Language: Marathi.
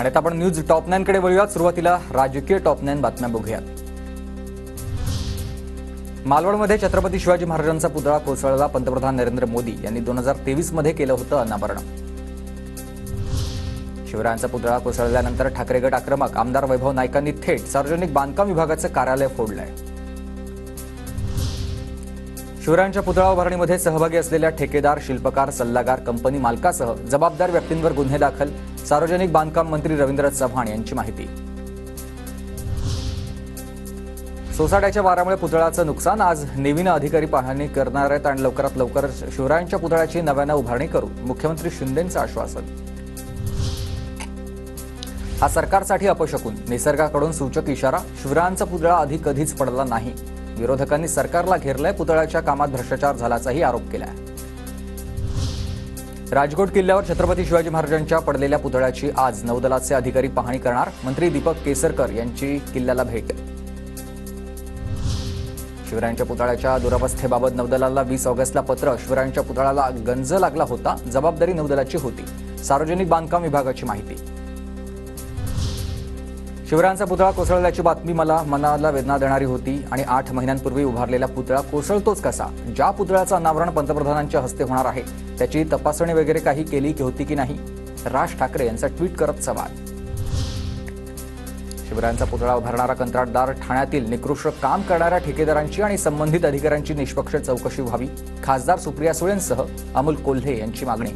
आणि आता आपण न्यूज टॉप 9 कडे वळूयात। सुरुवातीला राजकीय टॉप 9 बातम्या बघूयात। मालवणमध्ये छत्रपती शिवाजी महाराजांचा पुतळा कोसळला। पंतप्रधान नरेंद्र मोदी यांनी 2023 मध्ये केलं होतं अनावरण। शिवरायांचा पुतळा कोसळल्यानंतर ठाकरे गट आक्रमक। आमदार वैभव नाईकांनी थेट सार्वजनिक बांधकाम विभागाचं कार्यालय फोडलंय। शिवरायांच्या पुतळा उभारणीमध्ये सहभागी असलेल्या ठेकेदार, शिल्पकार, सल्लागार, कंपनी मालकासह जबाबदार व्यक्तींवर गुन्हे दाखल। सार्वजनिक बांधकाम मंत्री रवींद्र चव्हाण यांची माहिती। सोसाट्याच्या वारामुळे पुतळ्याचं नुकसान। आज नेव्हीनं अधिकारी पाहणी करणार आहेत आणि लवकरात लवकर शिवरायांच्या पुतळ्याची नव्यानं उभारणी करू, मुख्यमंत्री शिंदेंचं आश्वासन। हा सरकारसाठी अपशकुन, निसर्गाकडून सूचक इशारा। शिवरायांचा पुतळा कधीच पडला नाही। विरोधकांनी सरकारला घेरलंय। पुतळ्याच्या कामात भ्रष्टाचार झाल्याचाही आरोप केलाय। राजकोट किल्ल्यावर छत्रपती शिवाजी महाराजांच्या पडलेल्या पुतळ्याची आज नौदलाचे अधिकारी पाहणी करणार। मंत्री दीपक केसरकर यांची किल्ल्याला भेट। शिवरायांच्या पुतळ्याच्या दुरवस्थेबाबत नौदलाला 20 ऑगस्टला पत्र। शिवरायांच्या पुतळ्याला गंज लागला होता, जबाबदारी नौदलाची होती। सार्वजनिक बांधकाम विभागाची माहिती। शिवरायांचा पुतळा कोसळल्याची बातमी मनाला वेदना देणारी होती आणि 8 महिन्यांपूर्वी उभारलेला पुतळा कोसळतोच कसा? ज्या पुतळ्याचं अनावरण पंतप्रधानांच्या हस्ते होणार आहे त्याची तपासणी वगैरे काही केली होती की नाही? राज ठाकरे यांचा ट्विट करत सवाल। शिवरायांचा पुतळा उभारणारा कंत्राटदार ठाण्यातील निकृष्ट काम करणाऱ्या ठेकेदारांची आणि संबंधित अधिकाऱ्यांची निष्पक्ष चौकशी व्हावी। खासदार सुप्रिया सुळेंसह अमोल कोल्हे यांची मागणी।